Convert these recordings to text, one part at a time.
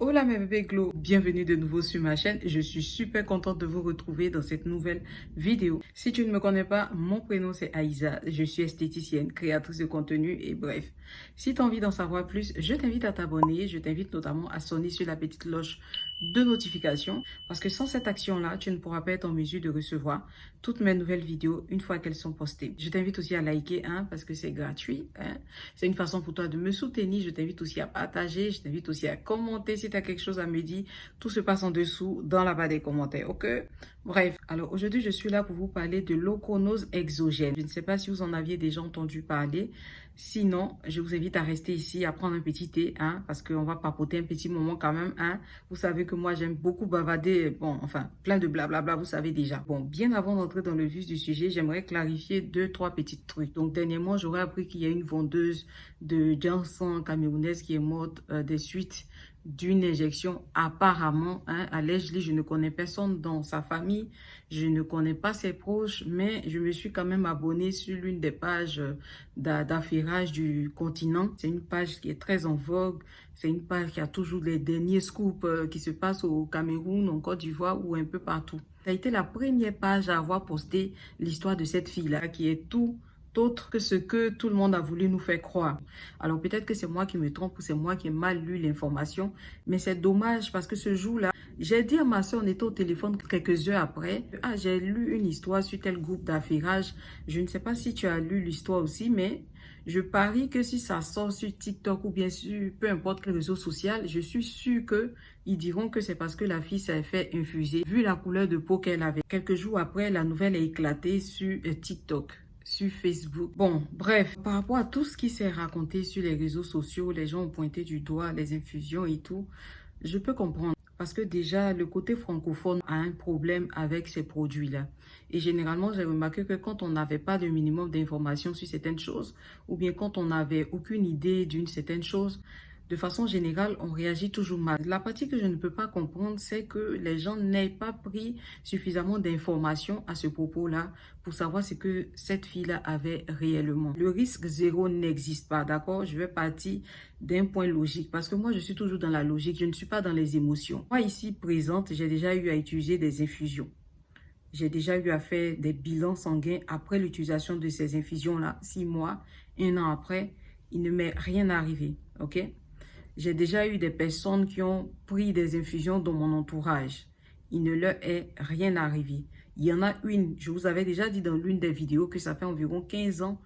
Hola mes bébés Glow, bienvenue de nouveau sur ma chaîne. Je suis super contente de vous retrouver dans cette nouvelle vidéo. Si tu ne me connais pas, mon prénom c'est Aïza. Je suis esthéticienne, créatrice de contenu et bref. Si tu as envie d'en savoir plus, je t'invite à t'abonner. Je t'invite notamment à sonner sur la petite cloche de notification parce que sans cette action-là, tu ne pourras pas être en mesure de recevoir toutes mes nouvelles vidéos une fois qu'elles sont postées. Je t'invite aussi à liker parce que c'est gratuit. C'est une façon pour toi de me soutenir. Je t'invite aussi à partager. Je t'invite aussi à commenter si tu as quelque chose à me dire. Tout se passe en dessous dans la barre des commentaires, ok? Bref, alors aujourd'hui, je suis là pour vous parler de l'oconose exogène. Je ne sais pas si vous en aviez déjà entendu parler. Sinon, je vous invite à rester ici, à prendre un petit thé, parce qu'on va papoter un petit moment quand même, Vous savez que moi, j'aime beaucoup bavarder, bon, enfin, plein de blablabla, vous savez déjà. Bon, bien avant d'entrer dans le vif du sujet, j'aimerais clarifier deux, trois petits trucs. Donc, dernièrement, j'aurais appris qu'il y a une vendeuse de Janssen camerounaise qui est morte des suites d'une injection apparemment, allegedly. Je ne connais personne dans sa famille, je ne connais pas ses proches, mais je me suis quand même abonnée sur l'une des pages d'affairage du continent. C'est une page qui est très en vogue, c'est une page qui a toujours les derniers scoops qui se passent au Cameroun, en Côte d'Ivoire ou un peu partout. Ça a été la première page à avoir posté l'histoire de cette fille-là qui est tout autre que ce que tout le monde a voulu nous faire croire. Alors peut-être que c'est moi qui me trompe ou c'est moi qui ai mal lu l'information, mais c'est dommage parce que ce jour-là, j'ai dit à ma soeur, on était au téléphone quelques heures après, j'ai lu une histoire sur tel groupe d'affairage. Je ne sais pas si tu as lu l'histoire aussi, mais je parie que si ça sort sur TikTok ou bien sur peu importe quel réseau social, je suis sûre que ils diront que c'est parce que la fille s'est fait infuser, vu la couleur de peau qu'elle avait. Quelques jours après, la nouvelle a éclaté sur TikTok, sur Facebook. Bon, bref, par rapport à tout ce qui s'est raconté sur les réseaux sociaux, les gens ont pointé du doigt les infusions et tout, je peux comprendre. Parce que déjà, le côté francophone a un problème avec ces produits-là. Et généralement, j'ai remarqué que quand on n'avait pas de minimum d'informations sur certaines choses, ou bien quand on n'avait aucune idée d'une certaine chose, de façon générale, on réagit toujours mal. La partie que je ne peux pas comprendre, c'est que les gens n'aient pas pris suffisamment d'informations à ce propos-là pour savoir ce que cette fille-là avait réellement. Le risque zéro n'existe pas, d'accord? Je vais partir d'un point logique parce que moi, je suis toujours dans la logique, je ne suis pas dans les émotions. Moi, ici présente, j'ai déjà eu à utiliser des infusions. J'ai déjà eu à faire des bilans sanguins après l'utilisation de ces infusions-là, 6 mois, 1 an après, il ne m'est rien arrivé, ok? J'ai déjà eu des personnes qui ont pris des infusions dans mon entourage. Il ne leur est rien arrivé. Il y en a une, je vous avais déjà dit dans l'une des vidéos que ça fait environ 15 ans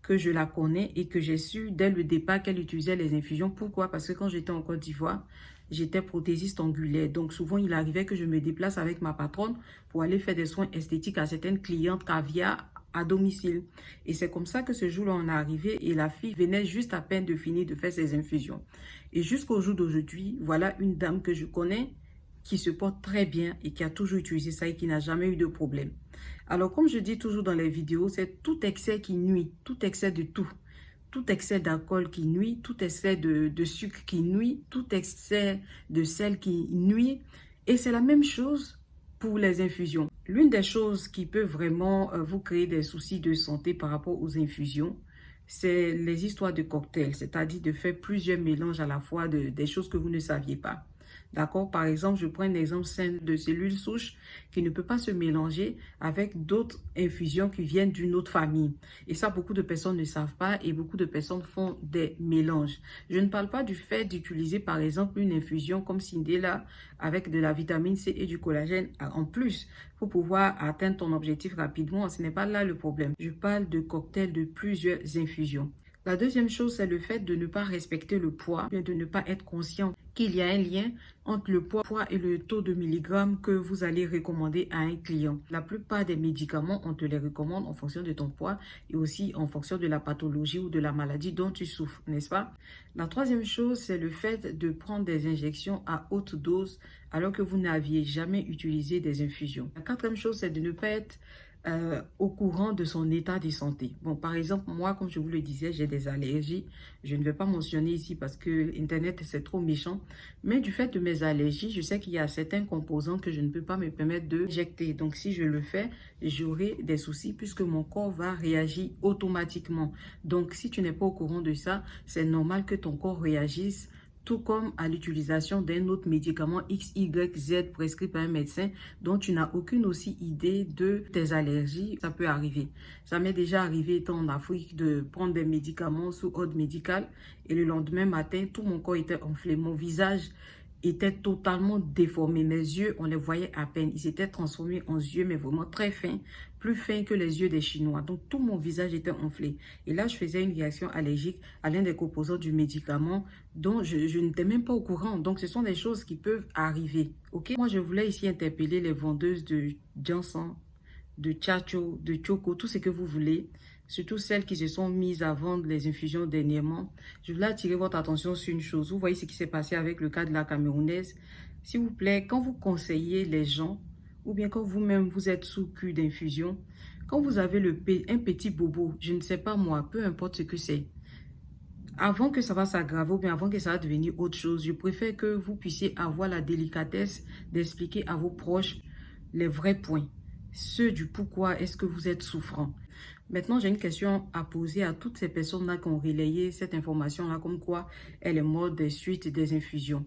que je la connais et que j'ai su dès le départ qu'elle utilisait les infusions. Pourquoi? Parce que quand j'étais en Côte d'Ivoire, j'étais prothésiste angulaire. Donc souvent, il arrivait que je me déplace avec ma patronne pour aller faire des soins esthétiques à certaines clientes caviar à domicile. Et c'est comme ça que ce jour-là, on est arrivé et la fille venait juste à peine de finir de faire ses infusions. Et jusqu'au jour d'aujourd'hui, voilà une dame que je connais qui se porte très bien et qui a toujours utilisé ça et qui n'a jamais eu de problème. Alors, comme je dis toujours dans les vidéos, c'est tout excès qui nuit, tout excès de tout. Tout excès d'alcool qui nuit, tout excès de sucre qui nuit, tout excès de sel qui nuit. Et c'est la même chose pour les infusions. L'une des choses qui peut vraiment vous créer des soucis de santé par rapport aux infusions, c'est les histoires de cocktails, c'est-à-dire de faire plusieurs mélanges à la fois des choses que vous ne saviez pas. D'accord? Par exemple, je prends un exemple simple de cellules souches qui ne peut pas se mélanger avec d'autres infusions qui viennent d'une autre famille. Et ça, beaucoup de personnes ne savent pas et beaucoup de personnes font des mélanges. Je ne parle pas du fait d'utiliser, par exemple, une infusion comme Syndela avec de la vitamine C et du collagène en plus pour pouvoir atteindre ton objectif rapidement. Ce n'est pas là le problème. Je parle de cocktails de plusieurs infusions. La deuxième chose, c'est le fait de ne pas respecter le poids, de ne pas être conscient qu'il y a un lien entre le poids et le taux de milligrammes que vous allez recommander à un client. La plupart des médicaments, on te les recommande en fonction de ton poids et aussi en fonction de la pathologie ou de la maladie dont tu souffres, n'est-ce pas? La troisième chose, c'est le fait de prendre des injections à haute dose alors que vous n'aviez jamais utilisé des infusions. La quatrième chose, c'est de ne pas être au courant de son état de santé. Bon, par exemple, moi, comme je vous le disais, j'ai des allergies. Je ne vais pas mentionner ici parce que Internet, c'est trop méchant. Mais du fait de mes allergies, je sais qu'il y a certains composants que je ne peux pas me permettre d'injecter. Donc, si je le fais, j'aurai des soucis puisque mon corps va réagir automatiquement. Donc, si tu n'es pas au courant de ça, c'est normal que ton corps réagisse tout comme à l'utilisation d'un autre médicament X, Y, Z prescrit par un médecin dont tu n'as aucune aussi idée de tes allergies. Ça peut arriver. Ça m'est déjà arrivé étant en Afrique de prendre des médicaments sous ordre médical et le lendemain matin, tout mon corps était enflé. Mon visage était totalement déformé. Mes yeux, on les voyait à peine. Ils s'étaient transformés en yeux, mais vraiment très fins, plus fins que les yeux des Chinois. Donc, tout mon visage était enflé. Et là, je faisais une réaction allergique à l'un des composants du médicament dont je n'étais même pas au courant. Donc, ce sont des choses qui peuvent arriver. Ok? Moi, je voulais ici interpeller les vendeuses de Janssen, de Chacho, de Choco, tout ce que vous voulez, surtout celles qui se sont mises à vendre les infusions dernièrement. Je voulais attirer votre attention sur une chose. Vous voyez ce qui s'est passé avec le cas de la Camerounaise. S'il vous plaît, quand vous conseillez les gens, ou bien quand vous-même vous êtes sous cure d'infusion, quand vous avez un petit bobo, je ne sais pas moi, peu importe ce que c'est, avant que ça va s'aggraver ou bien avant que ça va devenir autre chose, je préfère que vous puissiez avoir la délicatesse d'expliquer à vos proches les vrais points. Ceux du pourquoi est-ce que vous êtes souffrant. Maintenant, j'ai une question à poser à toutes ces personnes-là qui ont relayé cette information-là, comme quoi elle est morte des suites des infusions.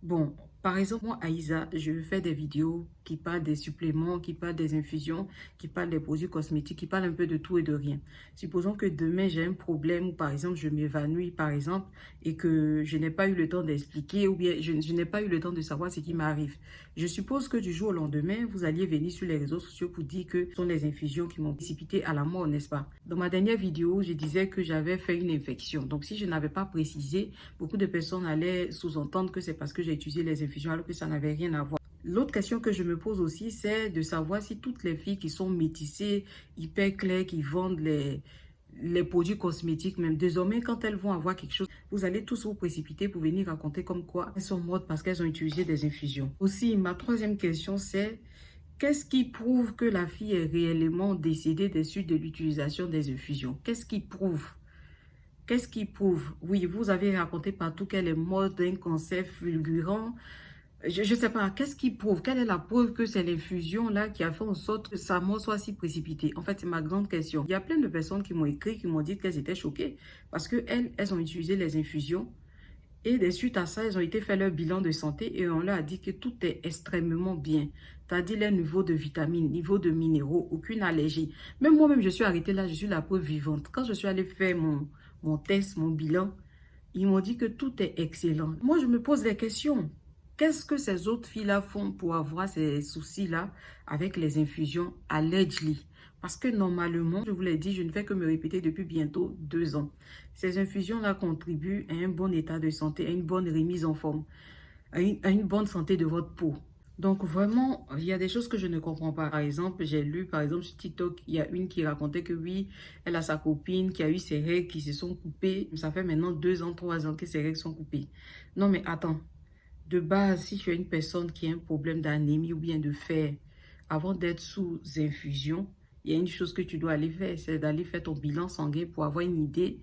Bon, par exemple, moi, Aïza, je fais des vidéos qui parlent des suppléments, qui parlent des infusions, qui parlent des produits cosmétiques, qui parlent un peu de tout et de rien. Supposons que demain, j'ai un problème, ou par exemple, je m'évanouis, par exemple, et que je n'ai pas eu le temps d'expliquer, ou bien je n'ai pas eu le temps de savoir ce qui m'arrive. Je suppose que du jour au lendemain, vous alliez venir sur les réseaux sociaux pour dire que ce sont les infusions qui m'ont précipité à la mort, n'est-ce pas? Dans ma dernière vidéo, je disais que j'avais fait une infection. Donc, si je n'avais pas précisé, beaucoup de personnes allaient sous-entendre que c'est parce que j'ai utilisé les infusions alors que ça n'avait rien à voir. L'autre question que je me pose aussi, c'est de savoir si toutes les filles qui sont métissées, hyper claires, qui vendent les produits cosmétiques, même désormais, quand elles vont avoir quelque chose, vous allez tous vous précipiter pour venir raconter comme quoi elles sont mortes parce qu'elles ont utilisé des infusions. Aussi, ma troisième question, c'est qu'est-ce qui prouve que la fille est réellement décédée des suites de l'utilisation des infusions? Qu'est-ce qui prouve? Qu'est-ce qui prouve? Oui, vous avez raconté partout qu'elle est morte d'un cancer fulgurant. Je ne sais pas, qu'est-ce qui prouve? Quelle est la preuve que c'est l'infusion-là qui a fait en sorte que sa mort soit si précipitée? En fait, c'est ma grande question. Il y a plein de personnes qui m'ont écrit, qui m'ont dit qu'elles étaient choquées parce qu'elles ont utilisé les infusions et de suite à ça, elles ont été faire leur bilan de santé et on leur a dit que tout est extrêmement bien. C'est-à-dire les niveaux de vitamines, niveau de minéraux, aucune allergie. Même moi-même, je suis arrêtée là, je suis la preuve vivante. Quand je suis allée faire mon test, mon bilan, ils m'ont dit que tout est excellent. Moi, je me pose des questions. Qu'est-ce que ces autres filles-là font pour avoir ces soucis-là avec les infusions allegedly? Parce que normalement, je vous l'ai dit, je ne fais que me répéter depuis bientôt 2 ans. Ces infusions-là contribuent à un bon état de santé, à une bonne remise en forme, à une bonne santé de votre peau. Donc vraiment, il y a des choses que je ne comprends pas. Par exemple, j'ai lu, par exemple, sur TikTok, il y a une qui racontait que oui, elle a sa copine qui a eu ses règles qui se sont coupées. Ça fait maintenant 2 ans, 3 ans que ses règles sont coupées. Non mais attends. De base, si tu as une personne qui a un problème d'anémie ou bien de fer, avant d'être sous infusion, il y a une chose que tu dois aller faire, c'est d'aller faire ton bilan sanguin pour avoir une idée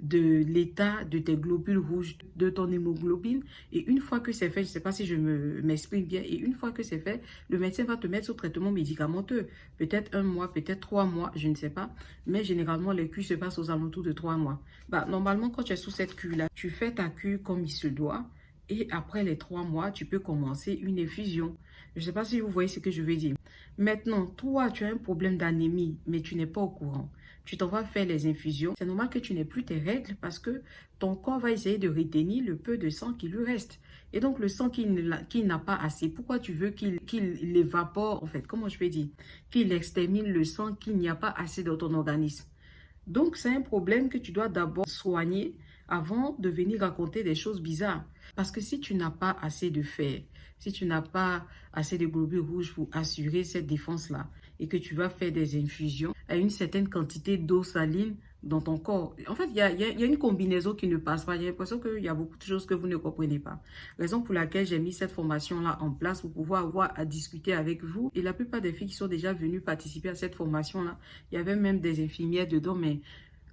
de l'état de tes globules rouges, de ton hémoglobine. Et une fois que c'est fait, je ne sais pas si je m'exprime bien, et une fois que c'est fait, le médecin va te mettre sous traitement médicamenteux. Peut-être 1 mois, peut-être 3 mois, je ne sais pas. Mais généralement, les cures se passent aux alentours de 3 mois. Normalement, quand tu es sous cette cure-là, tu fais ta cure comme il se doit. Et après les 3 mois, tu peux commencer une infusion. Je ne sais pas si vous voyez ce que je veux dire. Maintenant, toi, tu as un problème d'anémie, mais tu n'es pas au courant. Tu t'en vas faire les infusions. C'est normal que tu n'aies plus tes règles parce que ton corps va essayer de retenir le peu de sang qui lui reste. Et donc, le sang qu'il n'a pas assez, pourquoi tu veux qu'il évapore, en fait, comment je peux dire, qu'il extermine le sang qu'il n'y a pas assez dans ton organisme. Donc, c'est un problème que tu dois d'abord soigner avant de venir raconter des choses bizarres. Parce que si tu n'as pas assez de fer, si tu n'as pas assez de globules rouges pour assurer cette défense-là, et que tu vas faire des infusions à une certaine quantité d'eau saline dans ton corps. En fait, il y a une combinaison qui ne passe pas. J'ai l'impression qu'il y a beaucoup de choses que vous ne comprenez pas. Raison pour laquelle j'ai mis cette formation-là en place pour pouvoir avoir à discuter avec vous. Et la plupart des filles qui sont déjà venues participer à cette formation-là, il y avait même des infirmières dedans, mais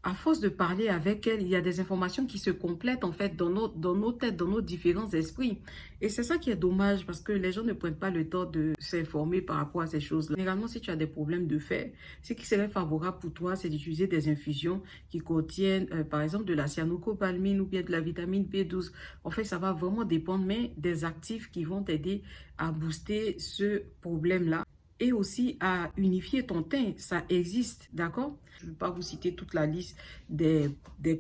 à force de parler avec elle, il y a des informations qui se complètent en fait dans nos têtes, dans nos différents esprits. Et c'est ça qui est dommage parce que les gens ne prennent pas le temps de s'informer par rapport à ces choses-là. Généralement, si tu as des problèmes de fer, ce qui serait favorable pour toi, c'est d'utiliser des infusions qui contiennent par exemple de la cyanocobalamin ou bien de la vitamine B12. En fait, ça va vraiment dépendre, mais des actifs qui vont t'aider à booster ce problème-là et aussi à unifier ton teint. Ça existe, d'accord? Je ne vais pas vous citer toute la liste des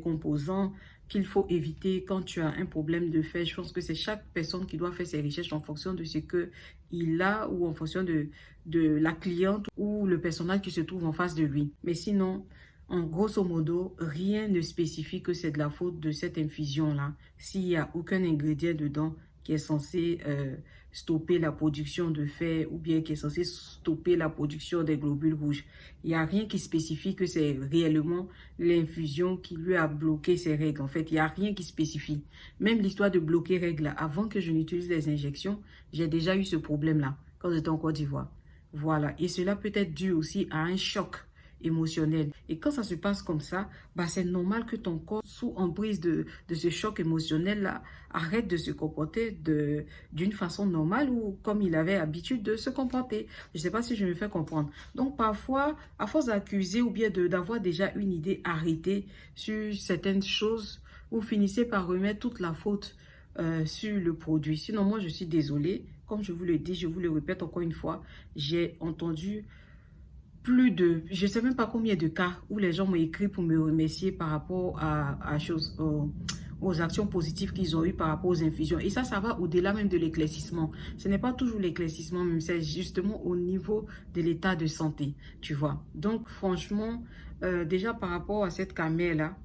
composants qu'il faut éviter quand tu as un problème de fer. Je pense que c'est chaque personne qui doit faire ses recherches en fonction de ce qu'il a ou en fonction de la cliente ou le personnel qui se trouve en face de lui. Mais sinon, en grosso modo, rien ne spécifie que c'est de la faute de cette infusion-là. S'il n'y a aucun ingrédient dedans qui est censé stopper la production de fer ou bien qui est censé stopper la production des globules rouges. Il n'y a rien qui spécifie que c'est réellement l'infusion qui lui a bloqué ses règles. En fait, il n'y a rien qui spécifie. Même l'histoire de bloquer règles, avant que je n'utilise les injections, j'ai déjà eu ce problème-là quand j'étais en Côte d'Ivoire. Voilà. Et cela peut être dû aussi à un choc émotionnel. Et quand ça se passe comme ça, bah c'est normal que ton corps, sous emprise de ce choc émotionnel-là, arrête de se comporter d'une façon normale ou comme il avait l'habitude de se comporter. Je ne sais pas si je me fais comprendre. Donc parfois, à force d'accuser ou bien d'avoir déjà une idée arrêtée sur certaines choses, vous finissez par remettre toute la faute sur le produit. Sinon, moi, je suis désolée. Comme je vous le dis, je vous le répète encore une fois, j'ai entendu plus de, je ne sais même pas combien de cas où les gens m'ont écrit pour me remercier par rapport aux actions positives qu'ils ont eues par rapport aux infusions. Et ça va au-delà même de l'éclaircissement. Ce n'est pas toujours l'éclaircissement, mais c'est justement au niveau de l'état de santé, tu vois. Donc, franchement, déjà par rapport à cette caméra-là,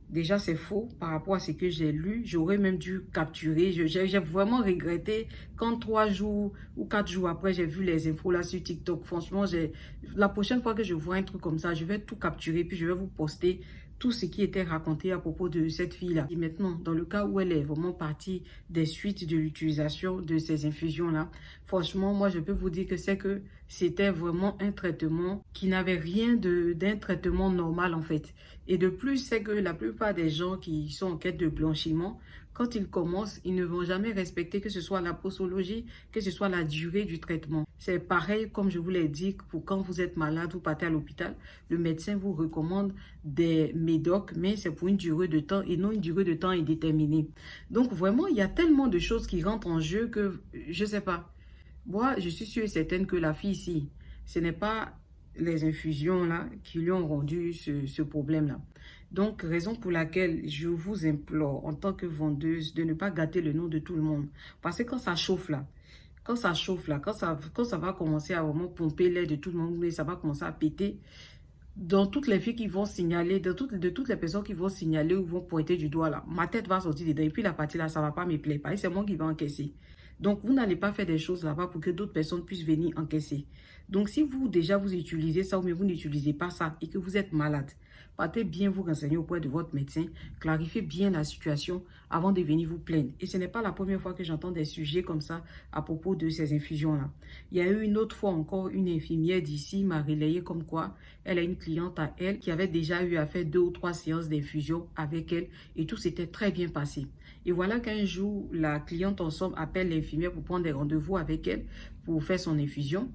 déjà, c'est faux par rapport à ce que j'ai lu. J'aurais même dû capturer. J'ai vraiment regretté quand 3 jours ou 4 jours après, j'ai vu les infos là sur TikTok. Franchement, la prochaine fois que je vois un truc comme ça, je vais tout capturer puis je vais vous poster tout ce qui était raconté à propos de cette fille-là. Et maintenant, dans le cas où elle est vraiment partie des suites de l'utilisation de ces infusions-là, franchement, moi, je peux vous dire que c'est que c'était vraiment un traitement qui n'avait rien d'un traitement normal, en fait. Et de plus, c'est que la plupart des gens qui sont en quête de blanchiment, quand ils commencent, ils ne vont jamais respecter que ce soit la posologie, que ce soit la durée du traitement. C'est pareil, comme je vous l'ai dit, pour quand vous êtes malade, vous partez à l'hôpital, le médecin vous recommande des médocs, mais c'est pour une durée de temps et non une durée de temps indéterminée. Donc vraiment, il y a tellement de choses qui rentrent en jeu que, je ne sais pas. Moi, je suis sûre et certaine que la fille ici, ce n'est pas les infusions là qui lui ont rendu ce problème-là. Donc, raison pour laquelle je vous implore en tant que vendeuse de ne pas gâter le nom de tout le monde. Parce que quand ça chauffe là, quand ça va commencer à vraiment pomper l'air de tout le monde, ça va commencer à péter, dans toutes les filles qui vont signaler, de toutes les personnes qui vont signaler ou vont pointer du doigt là, ma tête va sortir dedans et puis la partie là, ça va pas me plaire. Parce que c'est moi qui vais encaisser. Donc, vous n'allez pas faire des choses là-bas pour que d'autres personnes puissent venir encaisser. Donc, si vous, déjà, vous utilisez ça ou mais vous n'utilisez pas ça et que vous êtes malade, partez bien vous renseigner auprès de votre médecin, clarifiez bien la situation avant de venir vous plaindre. Et ce n'est pas la première fois que j'entends des sujets comme ça à propos de ces infusions-là. Il y a eu une autre fois encore, une infirmière d'ici m'a relayé comme quoi elle a une cliente à elle qui avait déjà eu à faire 2 ou 3 séances d'infusion avec elle et tout s'était très bien passé. Et voilà qu'un jour, la cliente en somme appelle l'infirmière pour prendre des rendez-vous avec elle pour faire son infusion.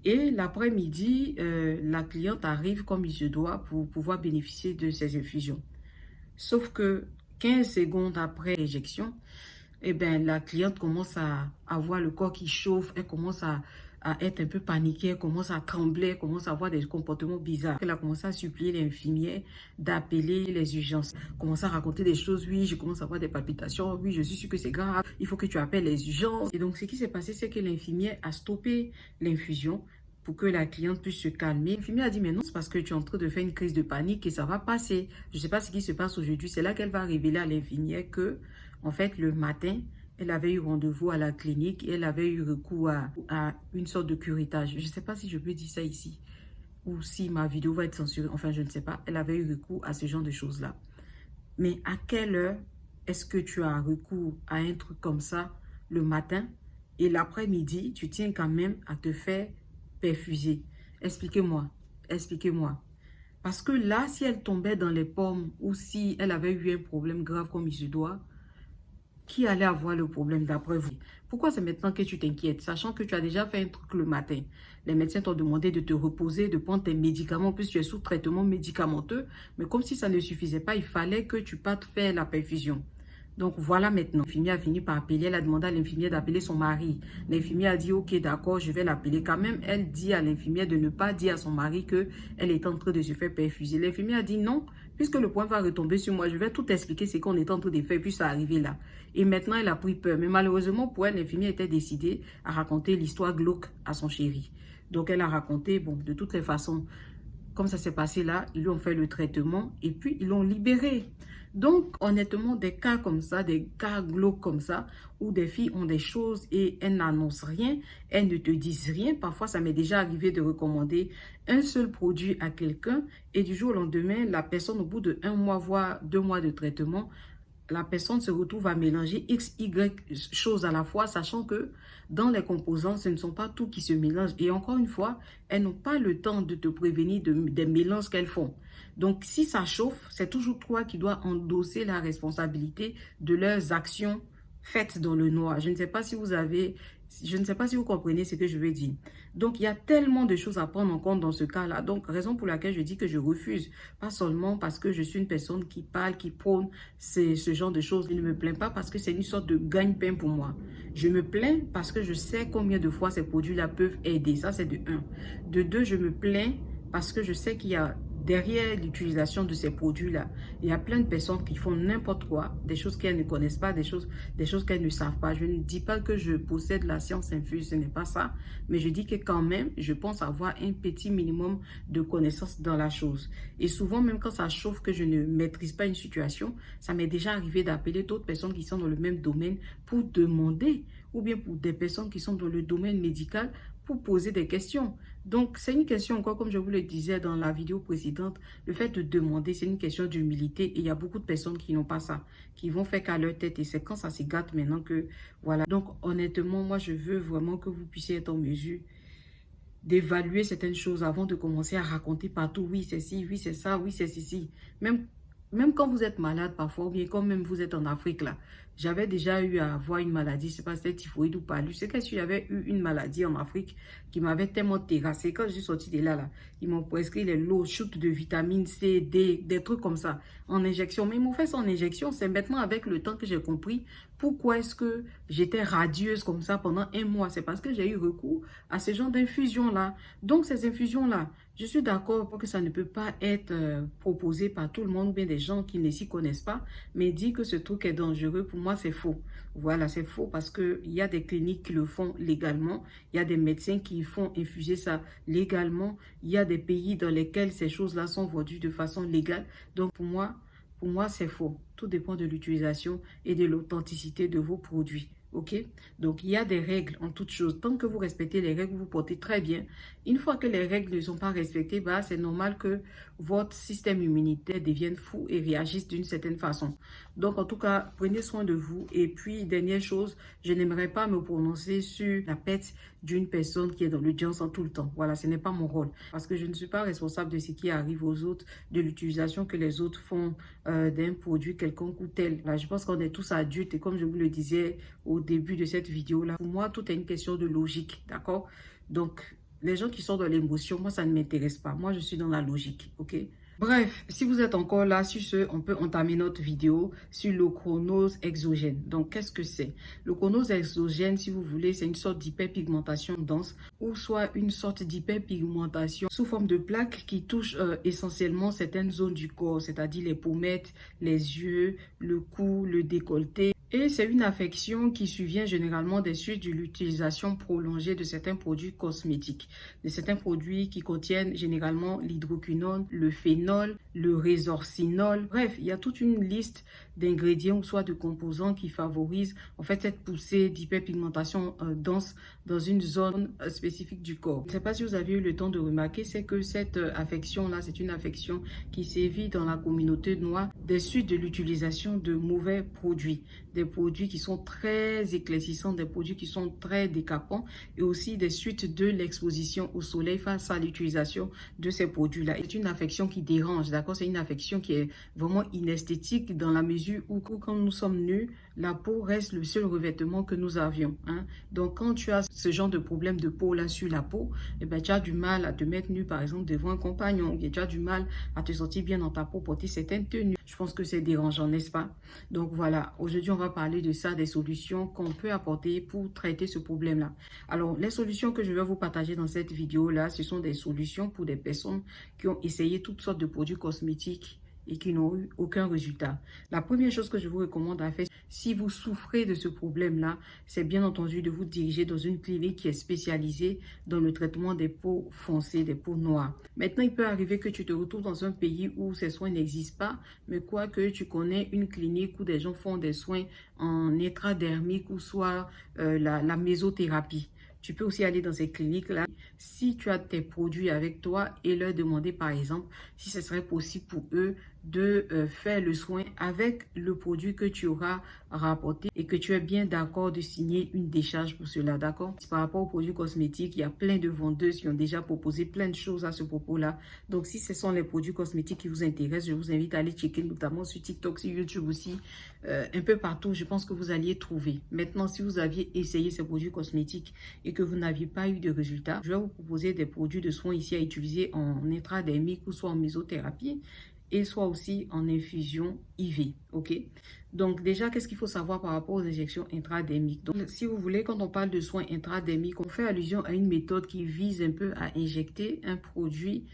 Et l'après-midi, la cliente arrive comme il se doit pour pouvoir bénéficier de ces infusions. Sauf que 15 secondes après l'injection, eh ben, la cliente commence à avoir le corps qui chauffe, elle commence à être un peu paniquée, elle commence à trembler, elle commence à avoir des comportements bizarres. Elle a commencé à supplier l'infirmière d'appeler les urgences. Elle commence à raconter des choses, oui, je commence à avoir des palpitations, oui, je suis sûre que c'est grave, il faut que tu appelles les urgences. Et donc, ce qui s'est passé, c'est que l'infirmière a stoppé l'infusion pour que la cliente puisse se calmer. L'infirmière a dit, mais non, c'est parce que tu es en train de faire une crise de panique et ça va passer. Je ne sais pas ce qui se passe aujourd'hui. C'est là qu'elle va révéler à l'infirmière que, en fait, le matin, elle avait eu rendez-vous à la clinique et elle avait eu recours à une sorte de curettage. Je ne sais pas si je peux dire ça ici ou si ma vidéo va être censurée. Enfin, je ne sais pas. Elle avait eu recours à ce genre de choses-là. Mais à quelle heure est-ce que tu as recours à un truc comme ça le matin et l'après-midi, tu tiens quand même à te faire perfuser? Expliquez-moi. Expliquez-moi. Parce que là, si elle tombait dans les pommes ou si elle avait eu un problème grave comme il se doit, qui allait avoir le problème d'après vous? Pourquoi c'est maintenant que tu t'inquiètes, sachant que tu as déjà fait un truc le matin? Les médecins t'ont demandé de te reposer, de prendre tes médicaments, puisque tu es sous traitement médicamenteux. Mais comme si ça ne suffisait pas, il fallait que tu partes faire la perfusion. Donc voilà maintenant. L'infirmière a fini par appeler. Elle a demandé à l'infirmière d'appeler son mari. L'infirmière a dit ok d'accord, je vais l'appeler. Quand même, elle dit à l'infirmière de ne pas dire à son mari qu'elle est en train de se faire perfuser. L'infirmière a dit non, puisque le point va retomber sur moi, je vais tout expliquer ce qu'on est en train de faire, puis ça arrivé là. Et maintenant, elle a pris peur. Mais malheureusement pour elle, l'infirmière était décidée à raconter l'histoire glauque à son chéri. Donc elle a raconté, bon, de toutes les façons, comme ça s'est passé là, ils lui ont fait le traitement et puis ils l'ont libéré. Donc, honnêtement, des cas comme ça, des cas glauques comme ça, où des filles ont des choses et elles n'annoncent rien, elles ne te disent rien. Parfois, ça m'est déjà arrivé de recommander un seul produit à quelqu'un et du jour au lendemain, la personne, au bout de 1 mois, voire 2 mois de traitement, la personne se retrouve à mélanger X, Y choses à la fois, sachant que dans les composants, ce ne sont pas tout qui se mélange. Et encore une fois, elles n'ont pas le temps de te prévenir des mélanges qu'elles font. Donc, si ça chauffe, c'est toujours toi qui dois endosser la responsabilité de leurs actions faites dans le noir. Je ne sais pas si vous comprenez ce que je veux dire. Donc, il y a tellement de choses à prendre en compte dans ce cas-là. Donc, raison pour laquelle je dis que je refuse. Pas seulement parce que je suis une personne qui parle, qui prône ce genre de choses. Je ne me plains pas parce que c'est une sorte de gagne-pain pour moi. Je me plains parce que je sais combien de fois ces produits-là peuvent aider. Ça, c'est de 1. De 2, je me plains parce que je sais qu'il y a derrière l'utilisation de ces produits-là, il y a plein de personnes qui font n'importe quoi, des choses qu'elles ne connaissent pas, des choses qu'elles ne savent pas. Je ne dis pas que je possède la science infuse, ce n'est pas ça, mais je dis que quand même, je pense avoir un petit minimum de connaissances dans la chose. Et souvent, même quand ça chauffe que je ne maîtrise pas une situation, ça m'est déjà arrivé d'appeler d'autres personnes qui sont dans le même domaine pour demander, ou bien pour des personnes qui sont dans le domaine médical pour poser des questions. Donc, c'est une question encore, comme je vous le disais dans la vidéo précédente, le fait de demander, c'est une question d'humilité. Et il y a beaucoup de personnes qui n'ont pas ça, qui vont faire qu'à leur tête. Et c'est quand ça se gâte maintenant que, voilà. Donc, honnêtement, moi, je veux vraiment que vous puissiez être en mesure d'évaluer certaines choses avant de commencer à raconter partout. Oui, c'est ci, oui, c'est ça, oui, c'est ceci. Même quand vous êtes malade parfois, ou bien quand même vous êtes en Afrique là, j'avais déjà eu à avoir une maladie, je ne sais pas si c'était typhoïde ou palu. C'est que j'avais eu une maladie en Afrique qui m'avait tellement terrassé. Quand je suis sortie de là, ils m'ont prescrit les lots, chutes de vitamine C, D, des trucs comme ça, en injection. Mais ils m'ont fait ça en injection. C'est maintenant avec le temps que j'ai compris pourquoi est-ce que j'étais radieuse comme ça pendant 1 mois. C'est parce que j'ai eu recours à ce genre d'infusions-là. Donc, ces infusions-là, je suis d'accord pour que ça ne peut pas être proposé par tout le monde ou bien des gens qui ne s'y connaissent pas, mais dire que ce truc est dangereux, pour moi, c'est faux. Voilà, c'est faux parce qu'il y a des cliniques qui le font légalement, il y a des médecins qui font infuser ça légalement, il y a des pays dans lesquels ces choses-là sont vendues de façon légale. Donc, pour moi, c'est faux. Tout dépend de l'utilisation et de l'authenticité de vos produits. Ok? Donc, il y a des règles en toute chose. Tant que vous respectez les règles, vous portez très bien. Une fois que les règles ne sont pas respectées, bah, c'est normal que votre système immunitaire devienne fou et réagisse d'une certaine façon. Donc, en tout cas, prenez soin de vous. Et puis, dernière chose, je n'aimerais pas me prononcer sur la pète d'une personne qui est dans l'audience en tout le temps. Voilà, ce n'est pas mon rôle. Parce que je ne suis pas responsable de ce qui arrive aux autres, de l'utilisation que les autres font d'un produit quelconque ou tel. Là, je pense qu'on est tous adultes et comme je vous le disais au début de cette vidéo-là, pour moi, tout est une question de logique, d'accord? Donc, les gens qui sont dans l'émotion, moi, ça ne m'intéresse pas. Moi, je suis dans la logique, ok? Bref, si vous êtes encore là, sur ce, on peut entamer notre vidéo sur le chronose exogène. Donc, qu'est-ce que c'est? Le chronose exogène, si vous voulez, c'est une sorte d'hyperpigmentation dense ou soit une sorte d'hyperpigmentation sous forme de plaques qui touche essentiellement certaines zones du corps, c'est-à-dire les pommettes, les yeux, le cou, le décolleté. Et c'est une affection qui survient généralement des suites de l'utilisation prolongée de certains produits cosmétiques, de certains produits qui contiennent généralement l'hydroquinone, le phénol, le résorcinol. Bref, il y a toute une liste d'ingrédients ou soit de composants qui favorisent en fait cette poussée d'hyperpigmentation dense dans une zone spécifique du corps. Je ne sais pas si vous avez eu le temps de remarquer, c'est que cette affection-là, c'est une affection qui sévit dans la communauté noire des suites de l'utilisation de mauvais produits. Des produits qui sont très éclaircissants, des produits qui sont très décapants et aussi des suites de l'exposition au soleil face à l'utilisation de ces produits-là. C'est une affection qui dérange, d'accord? C'est une affection qui est vraiment inesthétique dans la mesure où quand nous sommes nus, la peau reste le seul revêtement que nous avions, hein? Donc, quand tu as ce genre de problème de peau là sur la peau, eh ben, tu as du mal à te mettre nu, par exemple, devant un compagnon, et tu as du mal à te sentir bien dans ta peau, porter certaines tenues. Je pense que c'est dérangeant, n'est-ce pas? Donc, voilà. Aujourd'hui, on va parler de ça, des solutions qu'on peut apporter pour traiter ce problème-là. Alors, les solutions que je vais vous partager dans cette vidéo-là, ce sont des solutions pour des personnes qui ont essayé toutes sortes de produits cosmétiques et qui n'ont eu aucun résultat. La première chose que je vous recommande à faire, si vous souffrez de ce problème-là, c'est bien entendu de vous diriger dans une clinique qui est spécialisée dans le traitement des peaux foncées, des peaux noires. Maintenant, il peut arriver que tu te retrouves dans un pays où ces soins n'existent pas, mais quoi que tu connais une clinique où des gens font des soins en intradermique ou soit la mésothérapie. Tu peux aussi aller dans ces cliniques-là si tu as tes produits avec toi et leur demander par exemple si ce serait possible pour eux de faire le soin avec le produit que tu auras rapporté et que tu es bien d'accord de signer une décharge pour cela, d'accord? Par rapport aux produits cosmétiques, il y a plein de vendeuses qui ont déjà proposé plein de choses à ce propos-là. Donc, si ce sont les produits cosmétiques qui vous intéressent, je vous invite à aller checker notamment sur TikTok, sur YouTube aussi, un peu partout. Je pense que vous alliez trouver. Maintenant, si vous aviez essayé ces produits cosmétiques et que vous n'aviez pas eu de résultats, je vais vous proposer des produits de soins ici à utiliser en intradermique ou soit en mésothérapie et soit aussi en infusion IV, ok? Donc déjà, qu'est-ce qu'il faut savoir par rapport aux injections intradermiques? Donc si vous voulez, quand on parle de soins intradermiques, on fait allusion à une méthode qui vise un peu à injecter un produit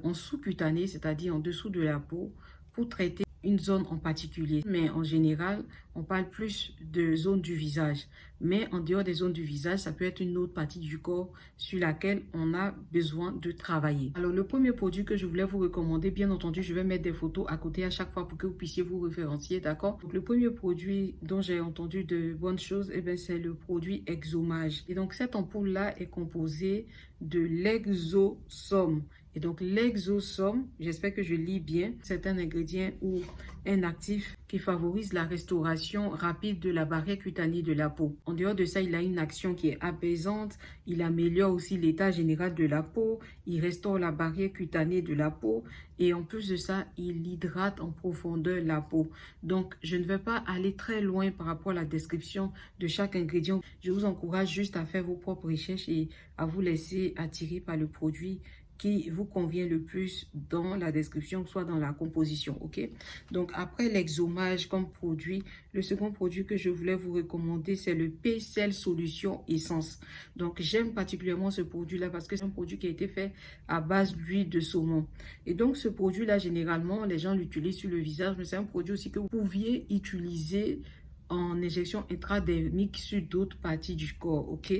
en sous-cutané, c'est-à-dire en dessous de la peau, pour traiter une zone en particulier. Mais en général, on parle plus de zone du visage. Mais en dehors des zones du visage, ça peut être une autre partie du corps sur laquelle on a besoin de travailler. Alors, le premier produit que je voulais vous recommander, bien entendu, je vais mettre des photos à côté à chaque fois pour que vous puissiez vous référencier, d'accord? Donc, le premier produit dont j'ai entendu de bonnes choses, eh bien, c'est le produit Exomage. Et donc, cette ampoule-là est composée de l'exosome. Et donc, l'exosome, j'espère que je lis bien, c'est un ingrédient ou un actif qui favorise la restauration rapide de la barrière cutanée de la peau. En dehors de ça, il a une action qui est apaisante, il améliore aussi l'état général de la peau, il restaure la barrière cutanée de la peau et en plus de ça, il hydrate en profondeur la peau. Donc, je ne vais pas aller très loin par rapport à la description de chaque ingrédient. Je vous encourage juste à faire vos propres recherches et à vous laisser attirer par le produit qui vous convient le plus dans la description, soit dans la composition, ok? Donc, après l'exomage comme produit, le second produit que je voulais vous recommander, c'est le P-Cell Solution Essence. Donc, j'aime particulièrement ce produit-là parce que c'est un produit qui a été fait à base d'huile de saumon. Et donc, ce produit-là, généralement, les gens l'utilisent sur le visage, mais c'est un produit aussi que vous pouviez utiliser en injection intradermique sur d'autres parties du corps, ok?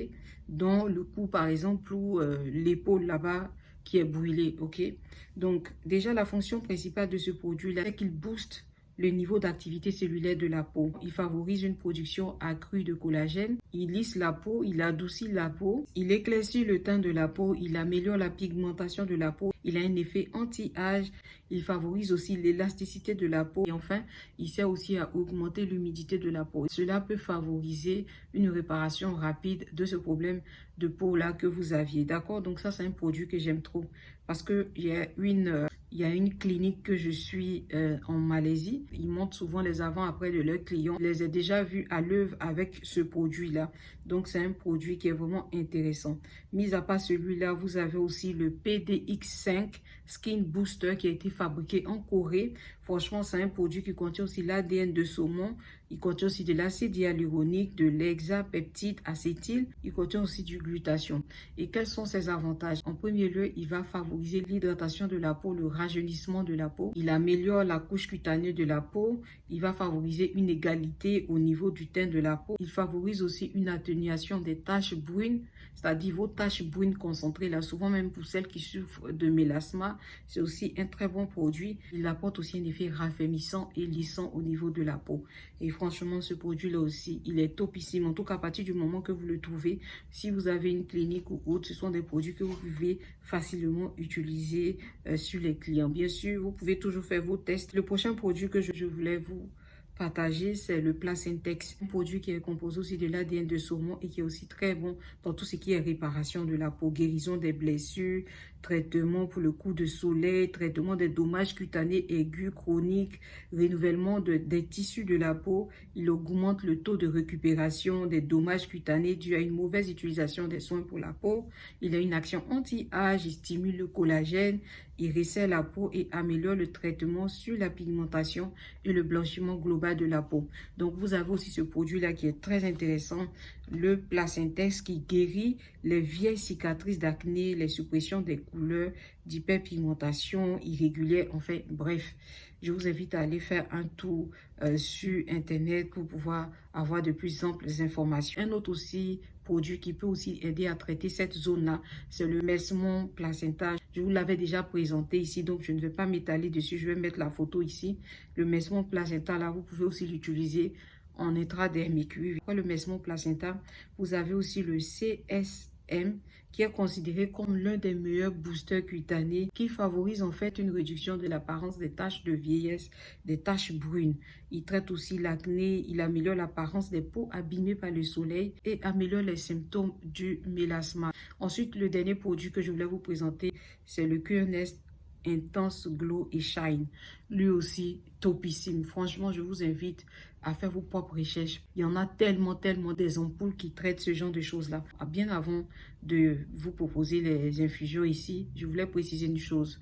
Dont le cou, par exemple, ou l'épaule là-bas, qui est brûlé, ok? Donc, déjà, la fonction principale de ce produit-là, c'est qu'il booste le niveau d'activité cellulaire de la peau. Il favorise une production accrue de collagène, il lisse la peau, il adoucit la peau, il éclaircit le teint de la peau, il améliore la pigmentation de la peau, il a un effet anti-âge, il favorise aussi l'élasticité de la peau et enfin, il sert aussi à augmenter l'humidité de la peau. Cela peut favoriser une réparation rapide de ce problème de peau-là que vous aviez, d'accord? Donc ça, c'est un produit que j'aime trop parce qu'il y a une clinique que je suis en Malaisie. Ils montrent souvent les avant-après de leurs clients. Je les ai déjà vus à l'œuvre avec ce produit-là. Donc, c'est un produit qui est vraiment intéressant. Mis à part celui-là, vous avez aussi le PDX5 Skin Booster qui a été fabriqué en Corée. Franchement, c'est un produit qui contient aussi l'ADN de saumon, Il contient aussi de l'acide hyaluronique, de l'hexapeptide acétyl. Il contient aussi du glutathione. Et quels sont ses avantages? En premier lieu, il va favoriser l'hydratation de la peau, le rajeunissement de la peau. Il améliore la couche cutanée de la peau. Il va favoriser une égalité au niveau du teint de la peau. Il favorise aussi une atténuation des taches brunes, c'est-à-dire vos taches brunes concentrées, là, souvent même pour celles qui souffrent de mélasma. C'est aussi un très bon produit. Il apporte aussi un effet raffermissant et lissant au niveau de la peau. Et franchement, ce produit-là aussi, il est topissime. En tout cas, à partir du moment que vous le trouvez, si vous avez une clinique ou autre, ce sont des produits que vous pouvez facilement utiliser sur les clients. Bien sûr, vous pouvez toujours faire vos tests. Le prochain produit que je voulais vous partager, c'est le Placentex, un produit qui est composé aussi de l'ADN de saumon et qui est aussi très bon dans tout ce qui est réparation de la peau, guérison des blessures, traitement pour le coup de soleil, traitement des dommages cutanés aigus, chroniques, renouvellement des tissus de la peau. Il augmente le taux de récupération des dommages cutanés dus à une mauvaise utilisation des soins pour la peau. Il a une action anti-âge, il stimule le collagène, il resserre la peau et améliore le traitement sur la pigmentation et le blanchiment global de la peau. Donc, vous avez aussi ce produit-là qui est très intéressant, le Placentex, qui guérit les vieilles cicatrices d'acné, les suppressions des couleurs, d'hyperpigmentation irrégulière, enfin, bref. Je vous invite à aller faire un tour sur Internet pour pouvoir avoir de plus amples informations. Un autre aussi produit qui peut aussi aider à traiter cette zone-là, c'est le Melsmon Placenta. Je vous l'avais déjà présenté ici, donc je ne vais pas m'étaler dessus. Je vais mettre la photo ici. Le Melsmon Placenta, là, vous pouvez aussi l'utiliser en intradermique. Le Melsmon Placenta, vous avez aussi le CSM, qui est considéré comme l'un des meilleurs boosters cutanés, qui favorise en fait une réduction de l'apparence des taches de vieillesse, des taches brunes. Il traite aussi l'acné, il améliore l'apparence des peaux abîmées par le soleil et améliore les symptômes du mélasma. Ensuite, le dernier produit que je voulais vous présenter, c'est le QNS Intense Glow et Shine. Lui aussi, topissime. Franchement, je vous invite à faire vos propres recherches. Il y en a tellement des ampoules qui traitent ce genre de choses-là. Bien avant de vous proposer les infusions ici, je voulais préciser une chose.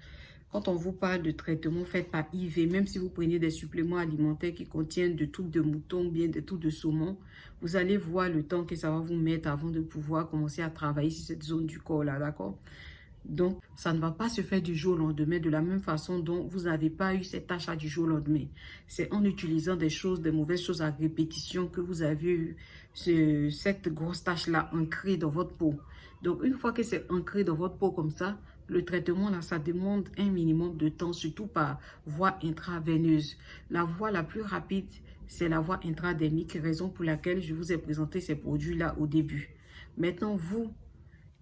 Quand on vous parle de traitement fait par IV, même si vous prenez des suppléments alimentaires qui contiennent de trucs de mouton, bien des trucs de saumon, vous allez voir le temps que ça va vous mettre avant de pouvoir commencer à travailler sur cette zone du corps-là, d'accord? Donc, ça ne va pas se faire du jour au lendemain de la même façon dont vous n'avez pas eu cet achat du jour au lendemain. C'est en utilisant des mauvaises choses à répétition que vous avez eu cette grosse tache-là ancrée dans votre peau. Donc, une fois que c'est ancré dans votre peau comme ça, le traitement, là, ça demande un minimum de temps, surtout par voie intraveineuse. La voie la plus rapide, c'est la voie intradermique, raison pour laquelle je vous ai présenté ces produits-là au début. Maintenant, vous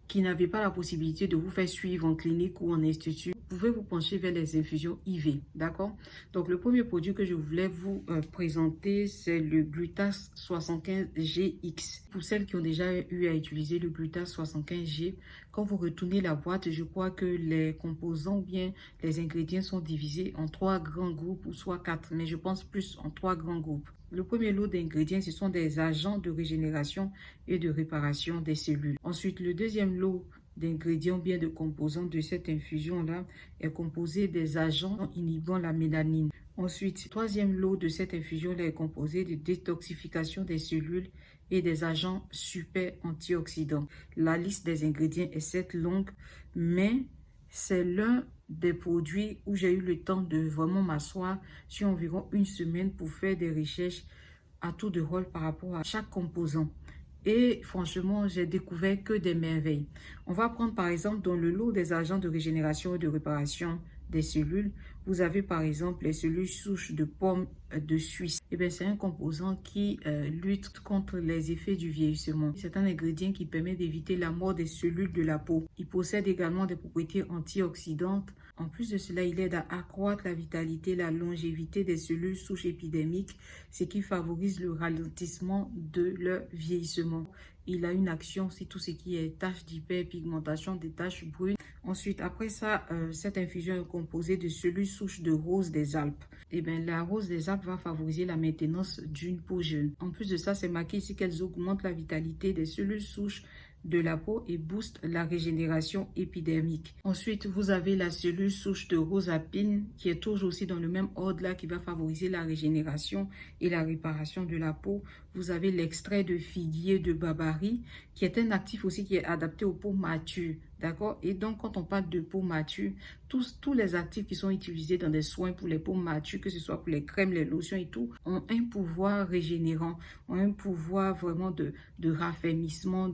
qui n'avez pas la possibilité de vous faire suivre en clinique ou en institut, vous pouvez vous pencher vers les infusions IV, d'accord? Donc, le premier produit que je voulais vous présenter, c'est le Glutas 75GX. Pour celles qui ont déjà eu à utiliser le Glutas 75G, quand vous retournez la boîte, je crois que les composants ou bien les ingrédients sont divisés en 3 grands groupes ou soit 4, mais je pense plus en 3 grands groupes. Le premier lot d'ingrédients, ce sont des agents de régénération et de réparation des cellules. Ensuite, le deuxième lot d'ingrédients, bien de composants de cette infusion-là, est composé des agents inhibant la mélanine. Ensuite, le troisième lot de cette infusion-là est composé de détoxification des cellules et des agents super antioxydants. La liste des ingrédients est cette longue, mais c'est l'un des produits où j'ai eu le temps de vraiment m'asseoir sur environ une semaine pour faire des recherches à tour de rôle par rapport à chaque composant. Et franchement, j'ai découvert que des merveilles. On va prendre par exemple dans le lot des agents de régénération et de réparation des cellules, vous avez par exemple les cellules souches de pomme de Suisse. Et bien, c'est un composant qui lutte contre les effets du vieillissement. C'est un ingrédient qui permet d'éviter la mort des cellules de la peau. Il possède également des propriétés antioxydantes. En plus de cela, il aide à accroître la vitalité, la longévité des cellules souches épidermiques, ce qui favorise le ralentissement de leur vieillissement. Il a une action sur tout ce qui est taches d'hyperpigmentation, des taches brunes. Ensuite, après ça, cette infusion est composée de cellules souches de rose des Alpes. Et bien, la rose des Alpes va favoriser la maintenance d'une peau jeune. En plus de ça, c'est marqué ici qu'elles augmentent la vitalité des cellules souches de la peau et booste la régénération épidermique. Ensuite, vous avez la cellule souche de rosapine qui est toujours aussi dans le même ordre là, qui va favoriser la régénération et la réparation de la peau. Vous avez l'extrait de figuier de Babari qui est un actif aussi qui est adapté aux peaux matures. D'accord? Et donc, quand on parle de peau mature, tous les actifs qui sont utilisés dans des soins pour les peaux matures, que ce soit pour les crèmes, les lotions et tout, ont un pouvoir régénérant, ont un pouvoir vraiment de raffermissement,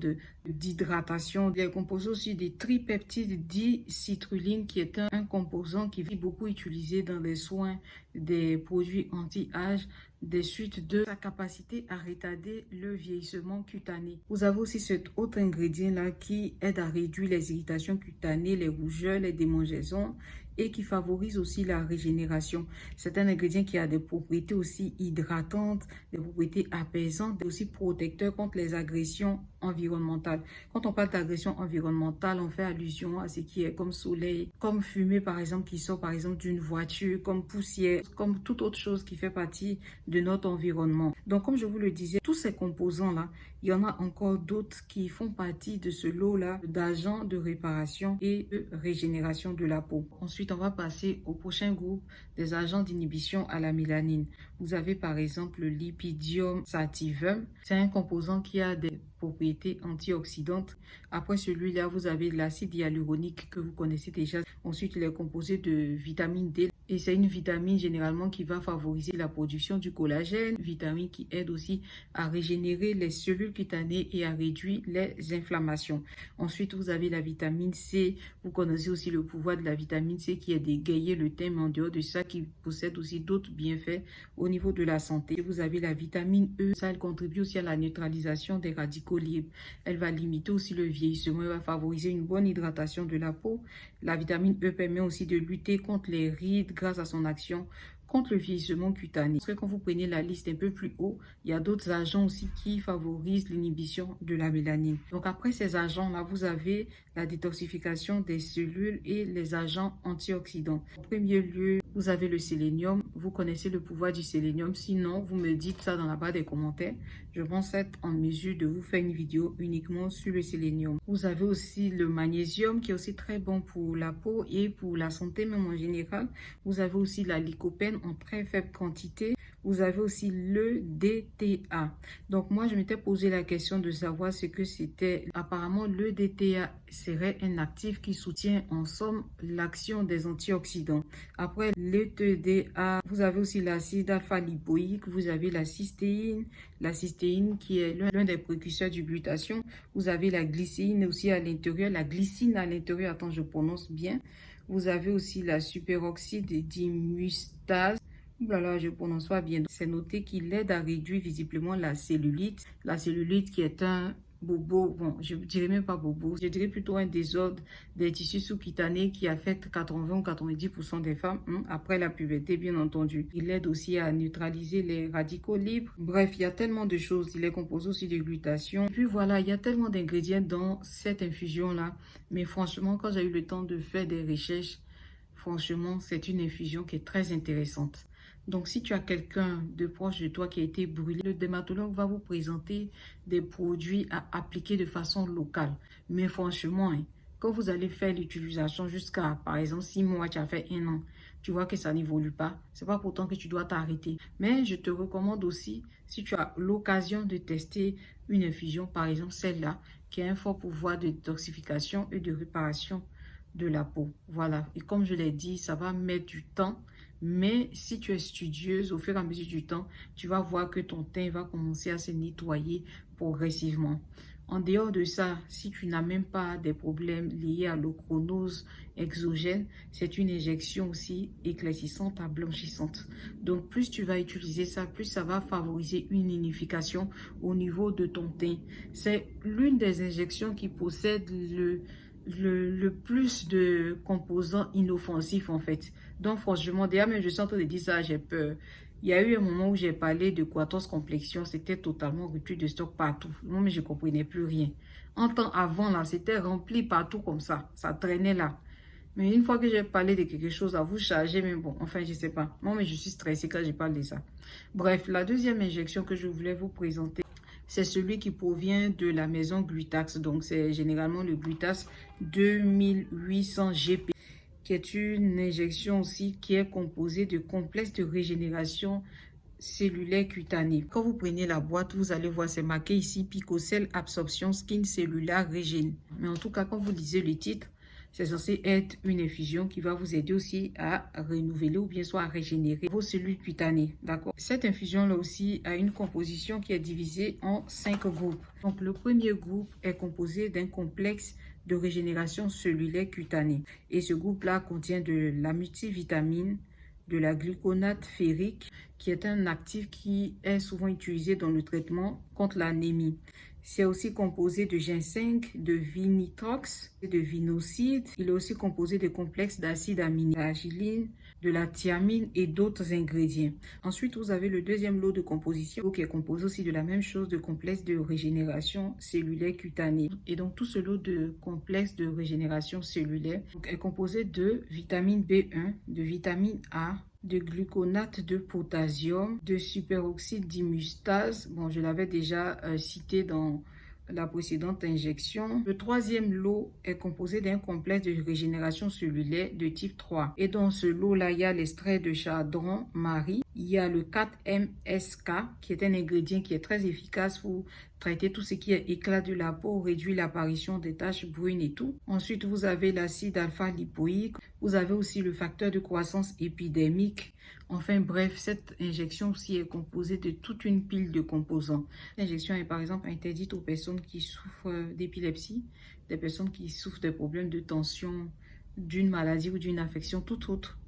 d'hydratation. Il est composé aussi des tripeptides di-citrulline qui est un composant qui est beaucoup utilisé dans les soins des produits anti-âge, des suites de sa capacité à retarder le vieillissement cutané. Vous avez aussi cet autre ingrédient là qui aide à réduire les irritations cutanées, les rougeurs, les démangeaisons et qui favorise aussi la régénération. C'est un ingrédient qui a des propriétés aussi hydratantes, des propriétés apaisantes, et aussi protecteurs contre les agressions environnementales. Quand on parle d'agression environnementale, on fait allusion à ce qui est comme soleil, comme fumée par exemple qui sort par exemple d'une voiture, comme poussière, comme toute autre chose qui fait partie de notre environnement. Donc comme je vous le disais, tous ces composants-là, il y en a encore d'autres qui font partie de ce lot-là d'agents de réparation et de régénération de la peau. Ensuite, on va passer au prochain groupe des agents d'inhibition à la mélanine. Vous avez par exemple le Lipidium sativum. C'est un composant qui a des propriétés antioxydantes. Après celui-là, vous avez l'acide hyaluronique que vous connaissez déjà. Ensuite, il est composé de vitamine D. Et c'est une vitamine généralement qui va favoriser la production du collagène, vitamine qui aide aussi à régénérer les cellules cutanées et à réduire les inflammations. Ensuite, vous avez la vitamine C. Vous connaissez aussi le pouvoir de la vitamine C qui est d'égayer le teint, mais en dehors de ça, qui possède aussi d'autres bienfaits au niveau de la santé. Vous avez la vitamine E. Ça, elle contribue aussi à la neutralisation des radicaux libres. Elle va limiter aussi le vieillissement. Elle va favoriser une bonne hydratation de la peau. La vitamine E permet aussi de lutter contre les rides grâce à son action contre le vieillissement cutané. Parce que quand vous prenez la liste un peu plus haut, il y a d'autres agents aussi qui favorisent l'inhibition de la mélanine. Donc après ces agents-là, vous avez la détoxification des cellules et les agents antioxydants. En premier lieu, vous avez le sélénium. Vous connaissez le pouvoir du sélénium. Sinon, vous me dites ça dans la barre des commentaires. Je pense être en mesure de vous faire une vidéo uniquement sur le sélénium. Vous avez aussi le magnésium qui est aussi très bon pour la peau et pour la santé même en général. Vous avez aussi la lycopène en très faible quantité. Vous avez aussi le DTA. Donc moi, je m'étais posé la question de savoir ce que c'était. Apparemment, le DTA serait un actif qui soutient en somme l'action des antioxydants. Après le TDA, vous avez aussi l'acide alpha-lipoïque, vous avez la cystéine qui est l'un des précurseurs du glutathion. Vous avez la glycine aussi à l'intérieur, la glycine à l'intérieur, attends, je prononce bien. Vous avez aussi la superoxyde dimustase. Voilà, je ne prononce pas bien. C'est noté qu'il aide à réduire visiblement la cellulite. La cellulite qui est un bobo, bon, je ne dirais même pas bobo, je dirais plutôt un désordre des tissus sous-cutanés qui affecte 80 ou 90% des femmes après la puberté, bien entendu. Il aide aussi à neutraliser les radicaux libres. Bref, il y a tellement de choses. Il est composé aussi de glutathion. Et puis voilà, il y a tellement d'ingrédients dans cette infusion-là. Mais franchement, quand j'ai eu le temps de faire des recherches, franchement, c'est une infusion qui est très intéressante. Donc, si tu as quelqu'un de proche de toi qui a été brûlé, le dermatologue va vous présenter des produits à appliquer de façon locale. Mais franchement, quand vous allez faire l'utilisation jusqu'à, par exemple, 6 mois, tu as fait 1 an, tu vois que ça n'évolue pas. C'est pas pourtant que tu dois t'arrêter. Mais je te recommande aussi, si tu as l'occasion de tester une infusion, par exemple celle-là, qui a un fort pouvoir de détoxification et de réparation de la peau. Voilà. Et comme je l'ai dit, ça va mettre du temps. Mais si tu es studieuse, au fur et à mesure du temps, tu vas voir que ton teint va commencer à se nettoyer progressivement. En dehors de ça, si tu n'as même pas des problèmes liés à l'ochronose exogène, c'est une injection aussi éclaircissante à blanchissante. Donc, plus tu vas utiliser ça, plus ça va favoriser une unification au niveau de ton teint. C'est l'une des injections qui possède le plus de composants inoffensifs en fait. Donc franchement, déjà même je suis en train de dire ça, j'ai peur. Il y a eu un moment où j'ai parlé de 14 complexions, c'était totalement rupture de stock partout. Moi, mais je ne comprenais plus rien. En temps avant, là, c'était rempli partout comme ça traînait là. Mais une fois que j'ai parlé de quelque chose, à vous charger, mais bon, enfin, je ne sais pas. Moi, mais je suis stressée quand je parle de ça. Bref, la deuxième injection que je voulais vous présenter, c'est celui qui provient de la maison Glutax. Donc, c'est généralement le Glutax 2800 GP, qui est une injection aussi qui est composée de complexes de régénération cellulaire cutanée. Quand vous prenez la boîte, vous allez voir, c'est marqué ici Picocell Absorption Skin Cellular Régène. Mais en tout cas, quand vous lisez le titre, c'est censé être une infusion qui va vous aider aussi à renouveler ou bien soit à régénérer vos cellules cutanées. D'accord? Cette infusion-là aussi a une composition qui est divisée en 5 groupes. Donc, le premier groupe est composé d'un complexe de régénération cellulaire cutanée. Et ce groupe-là contient de la multivitamine, de la gluconate ferrique, qui est un actif qui est souvent utilisé dans le traitement contre l'anémie. C'est aussi composé de ginseng, de vinitrox, de vinocide. Il est aussi composé de complexes d'acide aminé, de l'argiline, de la thiamine et d'autres ingrédients. Ensuite, vous avez le deuxième lot de composition qui est composé aussi de la même chose, de complexes de régénération cellulaire cutanée. Et donc, tout ce lot de complexes de régénération cellulaire est composé de vitamine B1, de vitamine A, de gluconate de potassium, de superoxyde dimustase. Bon, je l'avais déjà cité dans la précédente injection. Le troisième lot est composé d'un complexe de régénération cellulaire de type 3. Et dans ce lot-là, il y a l'extrait de chardon Marie. Il y a le 4-MSK, qui est un ingrédient qui est très efficace pour traiter tout ce qui est éclat de la peau, réduire l'apparition des taches brunes et tout. Ensuite, vous avez l'acide alpha-lipoïque. Vous avez aussi le facteur de croissance épidermique. Enfin bref, cette injection aussi est composée de toute une pile de composants. L'injection est par exemple interdite aux personnes qui souffrent d'épilepsie, des personnes qui souffrent de problèmes de tension, d'une maladie ou d'une affection toute autre,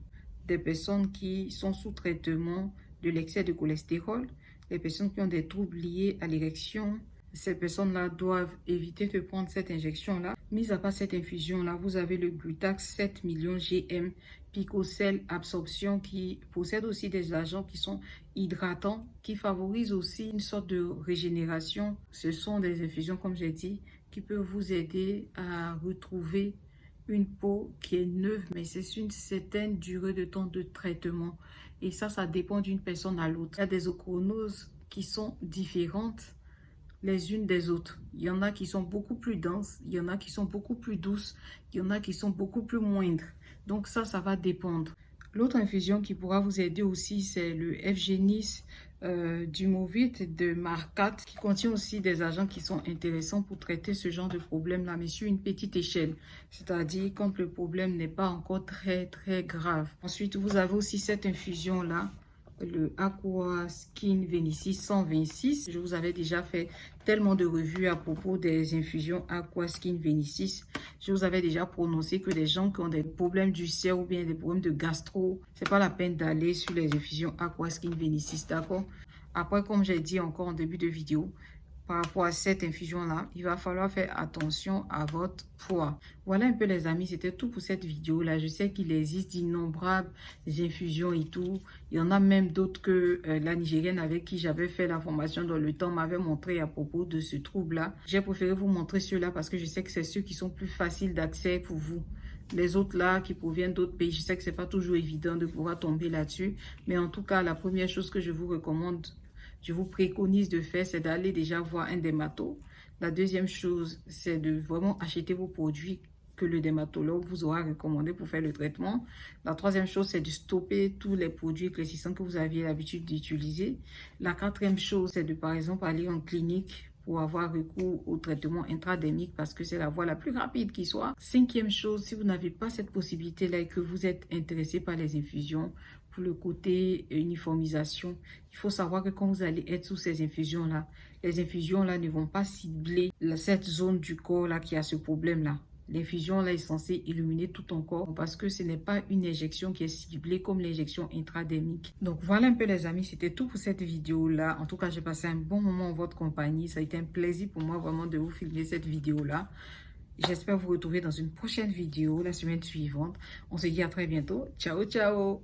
des personnes qui sont sous traitement de l'excès de cholestérol, les personnes qui ont des troubles liés à l'érection. Ces personnes-là doivent éviter de prendre cette injection-là. Mis à part cette infusion-là, vous avez le Glutax 7 millions GM Picocell Absorption qui possède aussi des agents qui sont hydratants, qui favorisent aussi une sorte de régénération. Ce sont des infusions, comme j'ai dit, qui peuvent vous aider à retrouver une peau qui est neuve, mais c'est une certaine durée de temps de traitement. Et ça dépend d'une personne à l'autre. Il y a des ochronoses qui sont différentes les unes des autres. Il y en a qui sont beaucoup plus denses, il y en a qui sont beaucoup plus douces, il y en a qui sont beaucoup plus moindres. Donc ça va dépendre. L'autre infusion qui pourra vous aider aussi, c'est le FGenis du Movit de Marcat, qui contient aussi des agents qui sont intéressants pour traiter ce genre de problème-là, mais sur une petite échelle. C'est-à-dire quand le problème n'est pas encore très grave. Ensuite, vous avez aussi cette infusion-là, le Aqua Skin Venicis 126. Je vous avais déjà fait tellement de revues à propos des infusions Aqua Skin Venicis. Je vous avais déjà prononcé que les gens qui ont des problèmes d'ulcère ou bien des problèmes de gastro, c'est pas la peine d'aller sur les infusions Aqua Skin Venicis, d'accord? Après, comme j'ai dit encore en début de vidéo, par rapport à cette infusion-là, il va falloir faire attention à votre poids. Voilà un peu les amis, c'était tout pour cette vidéo-là. Je sais qu'il existe d'innombrables infusions et tout. Il y en a même d'autres que la Nigérienne avec qui j'avais fait la formation dans le temps m'avait montré à propos de ce trouble-là. J'ai préféré vous montrer ceux-là parce que je sais que c'est ceux qui sont plus faciles d'accès pour vous. Les autres là qui proviennent d'autres pays, je sais que c'est pas toujours évident de pouvoir tomber là-dessus. Mais en tout cas, la première chose que je vous recommande, je vous préconise de faire, c'est d'aller déjà voir un dermato. La deuxième chose, c'est de vraiment acheter vos produits que le dermatologue vous aura recommandé pour faire le traitement. La troisième chose, c'est de stopper tous les produits éclaircissants que vous aviez l'habitude d'utiliser. La quatrième chose, c'est de par exemple aller en clinique pour avoir recours au traitement intradermique parce que c'est la voie la plus rapide qui soit. Cinquième chose, si vous n'avez pas cette possibilité-là et que vous êtes intéressé par les infusions, pour le côté uniformisation, il faut savoir que quand vous allez être sous ces infusions-là, les infusions-là ne vont pas cibler cette zone du corps-là qui a ce problème-là. L'infusion-là est censée illuminer tout ton corps parce que ce n'est pas une injection qui est ciblée comme l'injection intradermique. Donc voilà un peu les amis, c'était tout pour cette vidéo-là. En tout cas, j'ai passé un bon moment en votre compagnie. Ça a été un plaisir pour moi vraiment de vous filmer cette vidéo-là. J'espère vous retrouver dans une prochaine vidéo la semaine suivante. On se dit à très bientôt. Ciao, ciao!